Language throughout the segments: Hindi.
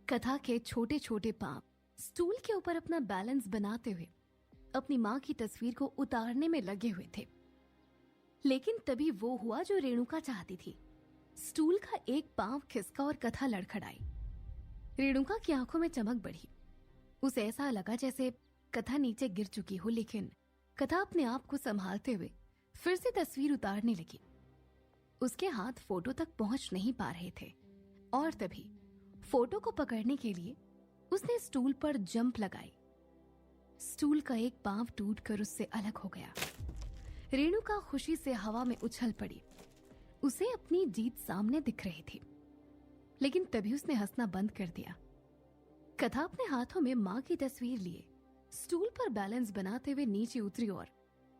कथा के छोटे छोटे पांव स्टूल के ऊपर अपना बैलेंस बनाते हुए अपनी माँ की तस्वीर को उतारने में लगे हुए थे। लेकिन तभी वो हुआ जो रेणुका चाहती थी। स्टूल का एक पांव खिसका और कथा लड़खड़ाई। रेणुका की आंखों में चमक बढ़ी। उसे ऐसा लगा जैसे कथा नीचे गिर चुकी हो, लेकिन कथा अपने आप को संभालते हुए फिर से तस्वीर उतारने लगी। उसके हाथ फोटो तक पहुंच नहीं पा रहे थे और तभी फोटो को पकड़ने के लिए उसने स्टूल पर जंप लगाई। स्टूल का एक पांव टूटकर उससे अलग हो गया। रेणुका खुशी से हवा में उछल पड़ी। उसे अपनी जीत सामने दिख रही थी, लेकिन तभी उसने हंसना बंद कर दिया। कथा अपने हाथों में मां की तस्वीर लिए स्टूल पर बैलेंस बनाते हुए नीचे उतरी और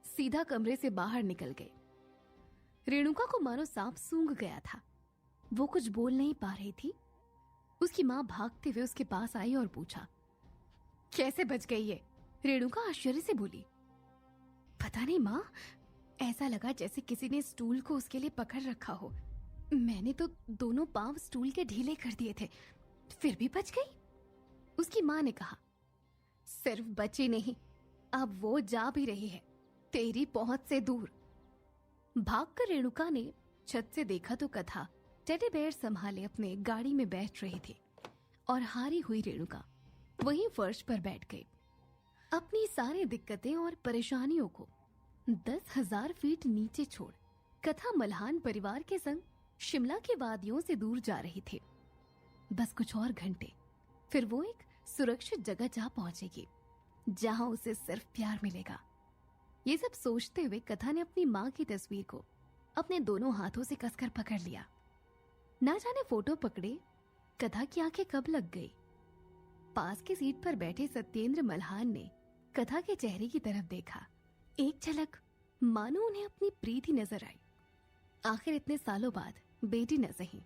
सीधा कमरे से बाहर निकल गई। रेणुका को मानो सांप सूंघ गया था। वो कुछ बोल नहीं पा रही थी। उसकी मां भागते हुए उसके पास आई और पूछा, कैसे बच गई ये? रेणुका आश्चर्य से बोली, पता नहीं मां, ऐसा लगा जैसे किसी ने स्टूल को उसके लिए पकड़ रखा हो। मैंने तो दोनों पांव स्टूल के ढीले कर दिए थे, फिर भी बच गई। उसकी मां ने कहा, सिर्फ बची नहीं, अब वो जा भी रही है, तेरी पहुंच से दूर। भागकर रेणुका ने छत से देखा तो कथा टेडी बेयर संभाले अपने गाड़ी में बैठ रही थी और हारी हुई रेणुका वहीं फर्श पर बैठ गई। अपनी सारी दिक्कतें और परेशानियों को 10,000 फीट नीचे छोड़ कथा मल्हान परिवार के संग शिमला की वादियों से दूर जा रही थी। बस कुछ और घंटे, फिर वो एक सुरक्षित जगह जा पहुंचेगी जहां उसे सिर्फ प्यार मिलेगा। ये सब सोचते हुए कथा ने अपनी मां की तस्वीर को अपने दोनों हाथों से कसकर पकड़ लिया। ना जाने फोटो पकड़े कथा की आंखें कब लग गई। पास की सीट पर बैठे सत्येंद्र मल्हान ने कथा के चेहरे की तरफ देखा। एक झलक मानो उन्हें अपनी प्रीति नजर आई। आखिर इतने सालों बाद बेटी न सही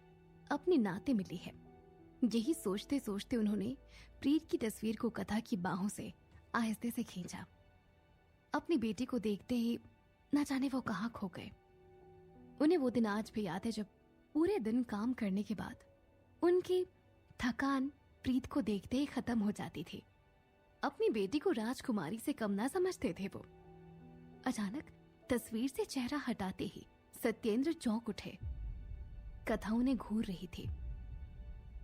अपनी नाते मिली है। यही सोचते सोचते उन्होंने प्रीत की तस्वीर को कथा की बाहों से आहिस्ते से खींचा। अपनी बेटी को देखते ही न जाने वो कहाँ खो गए। उन्हें वो दिन आज भी याद है जब पूरे दिन काम करने के बाद उनकी थकान प्रीत को देखते ही खत्म हो जाती थी। अपनी बेटी को राजकुमारी से कम ना समझते थे वो। अचानक तस्वीर से चेहरा हटाते ही सत्येंद्र चौंक उठे। कथा उन्हें घूर रही थी।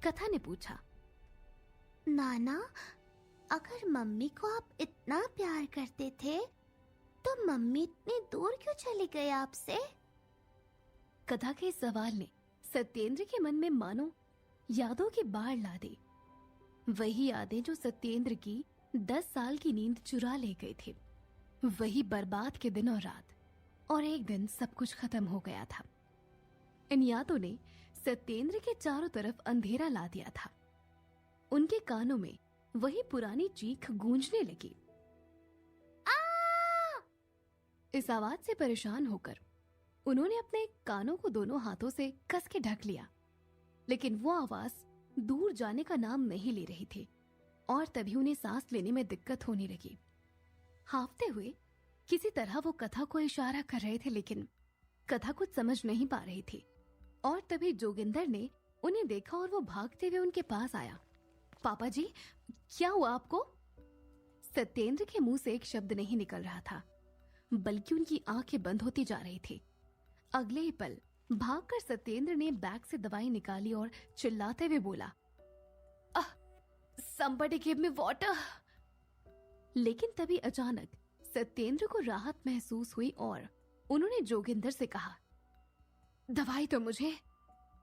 कथा ने पूछा, नाना, अगर मम्मी को आप इतना प्यार करते थे तो मम्मी इतनी दूर क्यों चली गई आपसे? कथा के इस सवाल ने सत्येंद्र के मन में मानो यादों की बाढ़ ला दी। वही यादें जो सत्येंद्र की 10 साल की नींद चुरा ले गए थे। वही बर्बाद के दिन और रात, और एक दिन सब कुछ खत्म हो गया था। इन यादों ने सत्येंद्र के चारों तरफ अंधेरा ला दिया था। उनके कानों में वही पुरानी चीख गूंजने लगी। इस आवाज से परेशान होकर उन्होंने अपने कानों को दोनों हाथों से कस के ढक लिया, लेकिन वो आवाज दूर जाने का नाम नहीं ले रही थी और तभी उन्हें सांस लेने में दिक्कत होने लगी। हांफते हुए किसी तरह वो कथा को इशारा कर रहे थे, लेकिन कथा कुछ समझ नहीं पा रही थी। और तभी जोगिंदर ने उन्हें देखा और वो भागते हुए उनके पास आया। पापा जी, क्या हुआ आपको? सत्येंद्र के मुंह से एक शब्द नहीं निकल रहा था, बल्कि उनकी आंखें बंद होती जा रही थी। अगले ही पल भागकर सत्येंद्र ने बैग से दवाई निकाली और चिल्लाते हुए बोला, somebody give me water। लेकिन तभी अचानक सत्येंद्र को राहत महसूस हुई और उन्होंने जोगिंदर से कहा, दवाई तो मुझे,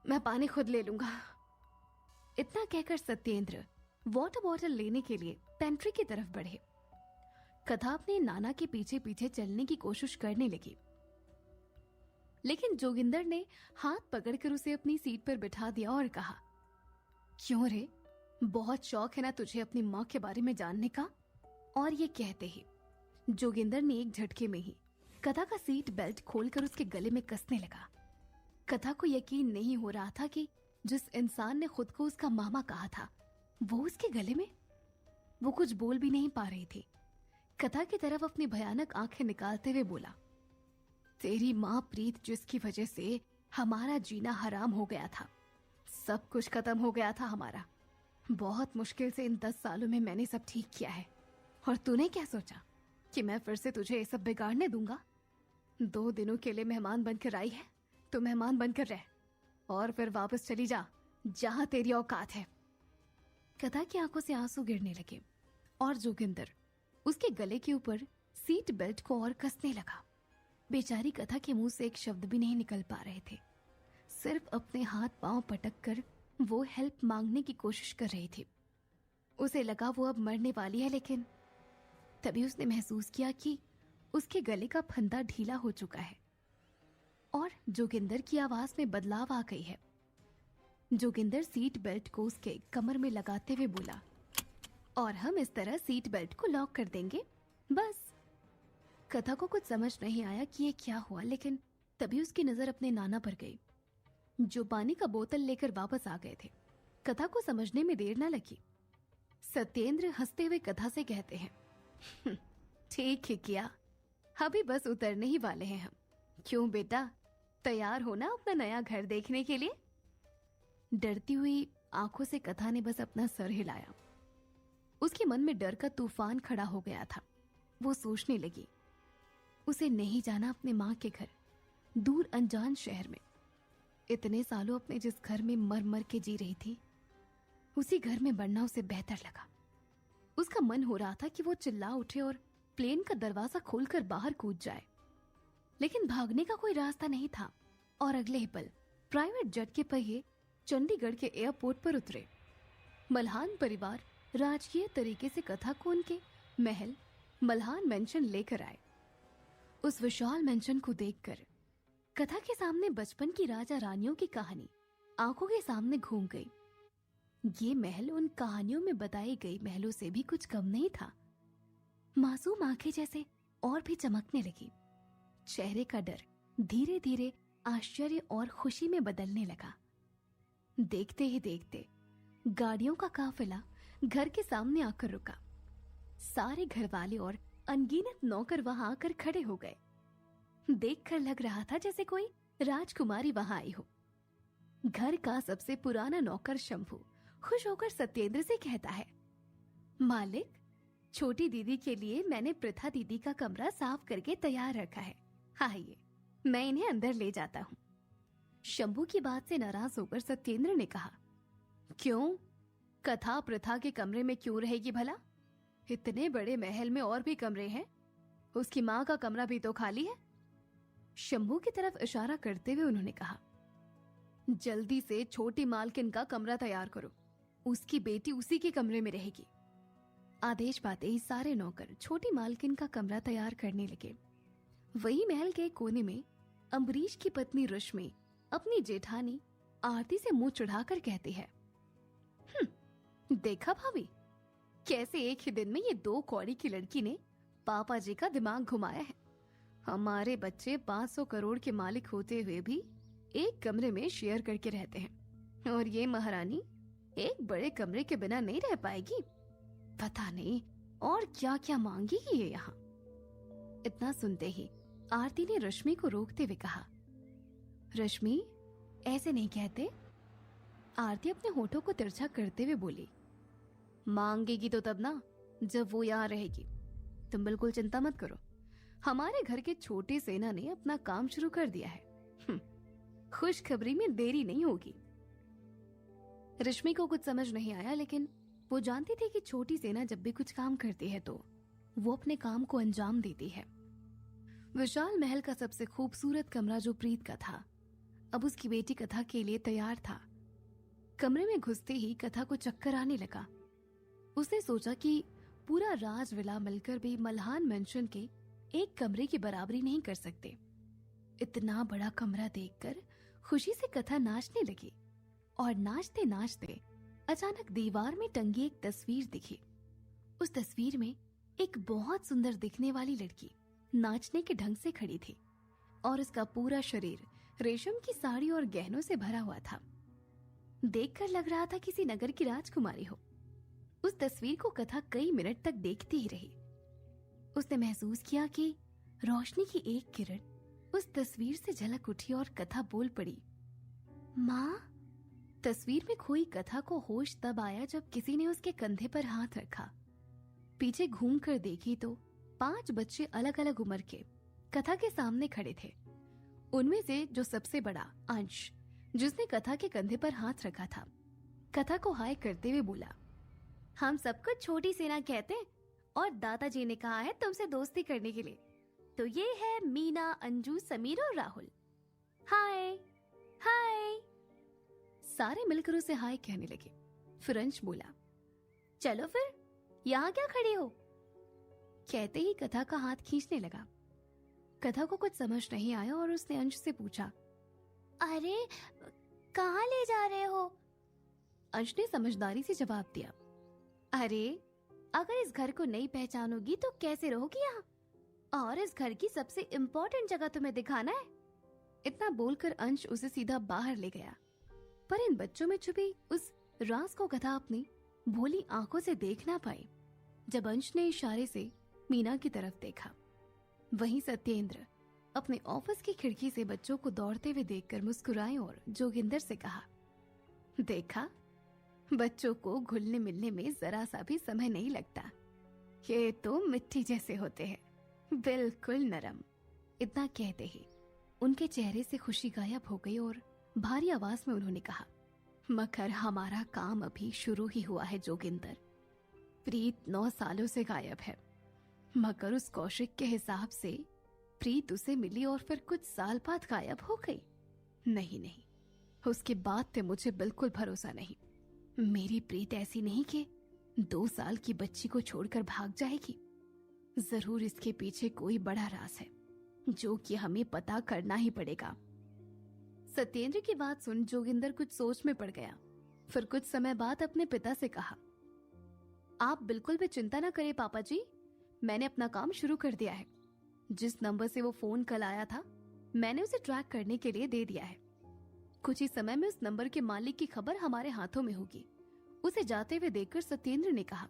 मैं पानी खुद ले लूंगा। इतना कहकर सत्येंद्र वाटर बॉटल लेने के लिए पेंट्री की तरफ बढ़े। कथा अपने नाना के पीछे पीछे चलने की कोशिश करने लगी, लेकिन जोगिंदर ने हाथ पकड़कर उसे अपनी सीट पर बिठा दिया और कहा, क्यों रे, बहुत शौक है ना तुझे अपनी माँ के बारे में जानने का? और ये कहते ही जोगिंदर ने एक झटके में ही कथा का सीट बेल्ट खोलकर उसके गले में कसने लगा। कथा को यकीन नहीं हो रहा था कि जिस इंसान ने खुद को उसका मामा कहा था वो उसके गले में। वो कुछ बोल भी नहीं पा रही थी। कथा की तरफ अपनी भयानक आंखें निकालते हुए बोला, तेरी माँ प्रीत जिसकी वजह से हमारा जीना हराम हो गया था, सब कुछ खत्म हो गया था हमारा। बहुत मुश्किल से इन 10 सालों में मैंने सब ठीक किया है, और तूने क्या सोचा कि मैं फिर से तुझे ये सब बिगाड़ने दूंगा? 2 दिनों के लिए मेहमान बनकर आई है तो मेहमान बनकर रह, और फिर वापस चली जा जहां तेरी औकात है। कथा की आंखों से आंसू गिरने लगे और जोगिंदर उसके गले के ऊपर सीट बेल्ट को और कसने लगा। बेचारी कथा के मुंह से एक शब्द भी नहीं निकल पा रहे थे। सिर्फ अपने हाथ पांव पटक कर वो हेल्प मांगने की कोशिश कर रही थी। उसे लगा वो अब मरने वाली है, लेकिन तभी उसने महसूस किया कि उसके गले का फंदा ढीला हो चुका है और जोगिंदर की आवाज में बदलाव आ गई है। जोगिंदर सीट बेल्ट को उसके कमर में लगाते हुए बोला, और हम इस तरह सीट बेल्ट को लॉक कर देंगे, बस। कथा को कुछ समझ नहीं आया कि ये क्या हुआ, लेकिन तभी उसकी नजर अपने नाना पर गई, जो पानी का बोतल लेकर वापस आ गए थे। कथा को समझने में देर न लगी। सत्येंद्र हंसते हुए कथा से कहते हैं, ठीक है किया, अभी बस उतरने ही वाले हैं हम। क्यों बेटा, तैयार हो ना अपना नया घर देखने के लिए? डरती हुई आंखों से कथा ने बस अपना सर हिलाया। उसके मन में डर का तूफान खड़ा हो गया था। वो सोचने लगी, उसे नहीं जाना अपने माँ के घर, दूर अनजान शहर में। इतने सालों अपने जिस घर में मर मर के जी रही थी, उसी घर में बढ़ना उसे बेहतर लगा। उसका मन हो रहा था कि वो चिल्ला उठे और प्लेन का दरवाजा खोलकर बाहर कूद जाए, लेकिन भागने का कोई रास्ता नहीं था। और अगले ही पल प्राइवेट जेट के पहिए चंडीगढ़ के एयरपोर्ट पर उतरे। मल्हान परिवार राजकीय तरीके से कथा को उनके महल मल्हान मेंशन लेकर आए। उस विशाल मेंशन को देखकर कथा के सामने बचपन की राजा रानियों की कहानी आंखों के सामने घूम गई। ये महल उन कहानियों में बताई गई महलों से भी कुछ कम नहीं था। मासूम आंखें जैसे और भी चमकने लगी। चेहरे का डर धीरे धीरे आश्चर्य और खुशी में बदलने लगा। देखते ही देखते गाड़ियों का काफिला घर के सामने आकर रुका। सारे घरवाले और अनगिनत नौकर वहां आकर खड़े हो गए। देखकर लग रहा था जैसे कोई राजकुमारी वहां आई हो। घर का सबसे पुराना नौकर शंभू खुश होकर सत्येंद्र से कहता है, मालिक, छोटी दीदी के लिए मैंने प्रथा दीदी का कमरा साफ करके तैयार रखा है। आइए, मैं इन्हें अंदर ले जाता हूँ। शंभू की बात से नाराज होकर सत्येंद्र ने कहा, क्यों? कथा प्रथा के कमरे में क्यों रहेगी भला? इतने बड़े महल में और भी कमरे हैं। उसकी माँ का कमरा भी तो खाली है। शंभू की तरफ इशारा करते हुए उन्होंने कहा, जल्दी से छोटी मालकिन का कमरा तैयार करो, उसकी बेटी उसी के कमरे में रहेगी। आदेश पाते ही सारे नौकर छोटी मालकिन का कमरा तैयार करने लगे। वही महल के कोने में अम्बरीश की पत्नी रश्मि अपनी जेठानी आरती से मुंह चढ़ाकर कहती है, देखा भाभी, कैसे एक ही दिन में ये 2 कौड़ी की लड़की ने पापा जी का दिमाग घुमाया है। हमारे बच्चे 500 करोड़ के मालिक होते हुए भी एक कमरे में शेयर करके रहते हैं, और ये महारानी एक बड़े कमरे के बिना नहीं रह पाएगी। पता नहीं और क्या क्या मांगेगी ये यहाँ। इतना सुनते ही आरती ने रश्मि को रोकते हुए कहा, रश्मि, ऐसे नहीं कहते। आरती अपने होठों को तिरछा करते हुए बोली, मांगेगी तो तब ना, जब वो यहाँ रहेगी। तुम बिल्कुल चिंता मत करो, हमारे घर के छोटे सेना ने अपना काम शुरू कर दिया है। खुशखबरी में देरी नहीं होगी। रश्मि को कुछ समझ नहीं आया, लेकिन वो जानती थी कि छोटी सेना जब भी कुछ काम करती है तो वो अपने काम को अंजाम देती है। विशाल महल का सबसे खूबसूरत कमरा जो प्रीत का था, अब उसकी बेटी कथा के लिए तैयार था। कमरे में घुसते ही कथा को चक्कर आने लगा। उसने सोचा कि पूरा राजविला मिलकर भी मल्हान मेंशन के एक कमरे की बराबरी नहीं कर सकते। इतना बड़ा कमरा देखकर खुशी से कथा नाचने लगी, और नाचते नाचते अचानक दीवार में टंगी एक तस्वीर दिखी। उस तस्वीर में एक बहुत सुंदर दिखने वाली लड़की नाचने के ढंग से खड़ी थी, और उसका पूरा शरीर रेशम की साड़ी और गहनों से भरा हुआ था। देखकर लग रहा था किसी नगर की राजकुमारी हो। उस तस्वीर को कथा कई मिनट तक देखती ही रही। उसने महसूस किया कि रोशनी की एक किरण उस तस्वीर से झलक उठी और कथा बोल पड़ी, माँ, तस्वीर में खोई कथा को होश तब आया जब किसी ने उसके कंधे पर हाथ रखा। पीछे घूम कर देखी तो 5 बच्चे अलग अलग उम्र के कथा के सामने खड़े थे। उनमें से जो सबसे बड़ा अंश, जिसने कथा के कंधे पर हाथ रखा था, कथा को हाय करते हुए बोला, हम सबको छोटी सेना कहते हैं और दादाजी ने कहा है तुमसे दोस्ती करने के लिए। तो ये है मीना, अंजू, समीर और राहुल। हाय हाय। सारे मिलकर उसे हाय कहने लगे। फिर अंश बोला, चलो फिर, यहाँ क्या खड़ी हो? कहते ही कथा का हाथ खींचने लगा। कथा को कुछ समझ नहीं आया और उसने अंश से पूछा, अरे कहाँ ले जा रहे हो? अंश ने समझदारी से जवाब दिया, अरे अगर इस घर को नहीं पहचानोगी तो कैसे रहोगी यहाँ? और इस घर की सबसे इम्पोर्टेंट जगह तुम्हें दिखाना है। इतना बोलकर अंश उसे सीधा बाहर ले गया। पर इन बच्चों में छुपी उस राज को कथा अपनी भोली आंखों से देख ना पाई। जब अंश ने इशारे से मीना की तरफ देखा, वहीं सत्येंद्र अपने ऑफिस की खिड़की से बच्चों को दौड़ते हुए देखकर मुस्कुराए और जोगिंदर से कहा, देखा, बच्चों को घुलने मिलने में जरा सा भी समय नहीं लगता। ये तो मिट्टी जैसे होते हैं, बिल्कुल नरम। इतना कहते ही उनके चेहरे से खुशी गायब हो गई और भारी आवाज में उन्होंने कहा, मगर हमारा काम अभी शुरू ही हुआ है जोगिंदर। प्रीत 9 सालों से गायब है, मगर उस कौशिक के हिसाब से प्रीत उसे मिली और फिर कुछ साल बाद गायब हो गई। नहीं, उसके बाद पे मुझे बिल्कुल भरोसा नहीं। मेरी प्रीत ऐसी नहीं कि 2 साल की बच्ची को छोड़कर भाग जाएगी। जरूर इसके पीछे कोई बड़ा राज है जो कि हमें पता करना ही पड़ेगा। सत्येंद्र की बात सुन जोगिंदर कुछ सोच में पड़ गया। फिर कुछ समय बाद अपने पिता से कहा, आप बिल्कुल भी चिंता न करें पापा जी, मैंने अपना काम शुरू कर दिया है। जिस नंबर से वो फोन कल आया था, मैंने उसे ट्रैक करने के लिए दे दिया है। कुछ ही समय में उस नंबर के मालिक की खबर हमारे हाथों में होगी। उसे जाते हुए देखकर सत्येंद्र ने कहा,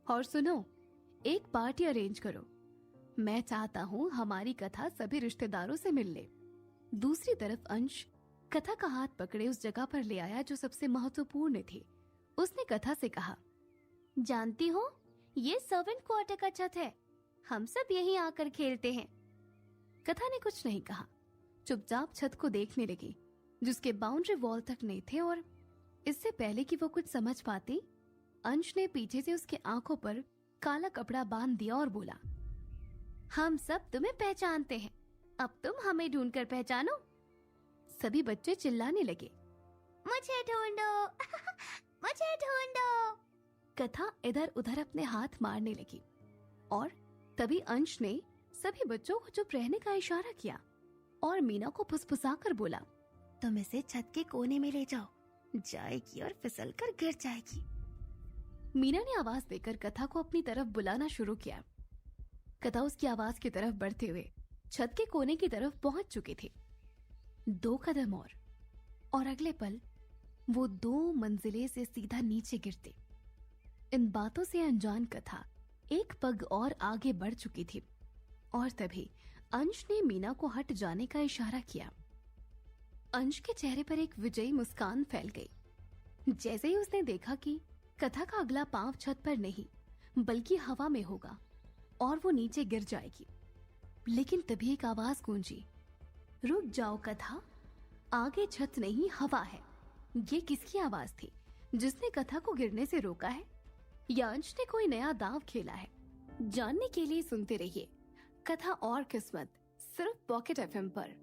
और सुनो, एक पार्टी अरेंज करो। मैं चाहता हूँ हमारी कथा सभी रिश्तेदारों से मिल ले। दूसरी तरफ अंश कथा का हाथ पकड़े उस जगह पर ले आया जो सबसे महत्वपूर्ण थी। उसने कथा से कहा, जानती हो, ये सर्वेंट क्वार्टर का छत है, हम सब यहीं आकर खेलते हैं। कथा ने कुछ नहीं कहा, चुपचाप छत को देखने लगी, जिसके बाउंड्री वॉल तक नहीं थे। और इससे पहले कि वो कुछ समझ पाती, अंश ने पीछे से उसके आंखों पर काला कपड़ा बांध दिया और बोला, हम सब तुम्हें पहचानते हैं, अब तुम हमें ढूंढकर पहचानो। सभी बच्चे चिल्लाने लगे, मुझे ढूंढो मुझे ढूंढो। कथा इधर उधर अपने हाथ मारने लगी और तभी अंश ने सभी बच्चों को चुप रहने का इशारा किया और मीना को फुसफुसाकर बोला, तुम इसे छत के कोने में ले जाओ, जाएगी और फिसल कर गिर जाएगी। मीना ने आवाज देकर कथा को अपनी तरफ बुलाना शुरू किया। कथा उसकी आवाज की तरफ बढ़ते हुए छत के कोने की तरफ पहुंच चुकी थी। 2 कदम और अगले पल वो 2 मंजिले से सीधा नीचे गिरते। इन बातों से अनजान कथा एक पग और आगे बढ़ चुकी थी और तभी अंश ने मीना को हट जाने का इशारा किया। अंश के चेहरे पर एक विजयी मुस्कान फैल गई। जैसे ही उसने देखा कि कथा का अगला पांव छत पर नहीं बल्कि हवा में होगा और वो नीचे गिर जाएगी, लेकिन तभी एक आवाज गूंजी, रुक जाओ कथा, आगे छत नहीं हवा है। ये किसकी आवाज थी जिसने कथा को गिरने से रोका है? या अंश ने कोई नया दांव खेला है? जानने के लिए सुनते रहिए कथा और किस्मत, सिर्फ पॉकेट एफएम पर।